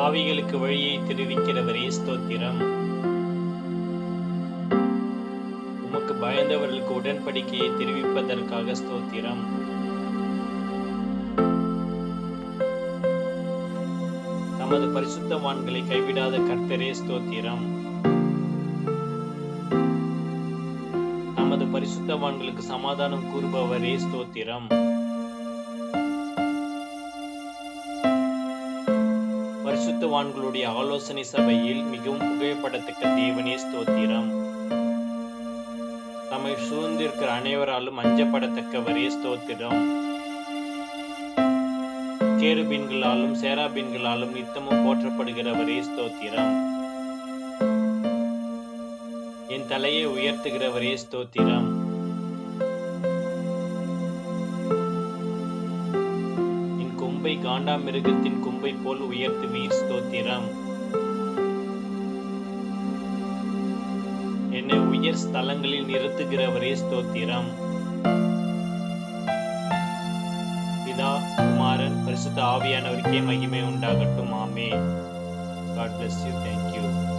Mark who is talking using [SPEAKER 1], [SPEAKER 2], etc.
[SPEAKER 1] ஆவிகளுக்கு வழியை தெரிவிக்கிறவரே ஸ்தோத்திரம். உமக்கு பயந்தவர்களுக்கு உடன்படிக்கையை தெரிவிப்பதற்காக ஸ்தோத்திரம். தமது பரிசுத்தவான்களை கைவிடாத கர்த்தரே ஸ்தோத்திரம். தமது பரிசுத்தவான்களுக்கு சமாதானம் கூறுபவரே ஸ்தோத்திரம். பரிசுத்தவான்களுடைய ஆலோசனை சபையில் மிகவும் புகழப்படத்தக்க தேவனே ஸ்தோத்திரம். தம்மை சூழ்ந்திருக்கிற அனைவராலும் அஞ்சப்படத்தக்கவரே ஸ்தோத்திரம். கேருபீன்களாலும் சேராபீன்களாலும் நித்தமும் போற்றப்படுகிறவரே ஸ்தோத்திரம். என் தலையை உயர்த்துகிறவரே ஸ்தோத்திரம். என் கொம்பை காண்டாமிருகத்தின் கொம்பை போல் உயர்த்துவீர் ஸ்தோத்திரம். என்னை உயர் ஸ்தலங்களில் நிறுத்துகிறவரே ஸ்தோத்திரம். பிதா, குமாரன், பரிசுத்த ஆவியானவருக்கே மகிமை உண்டாகட்டும். ஆமென். God bless you. Thank you.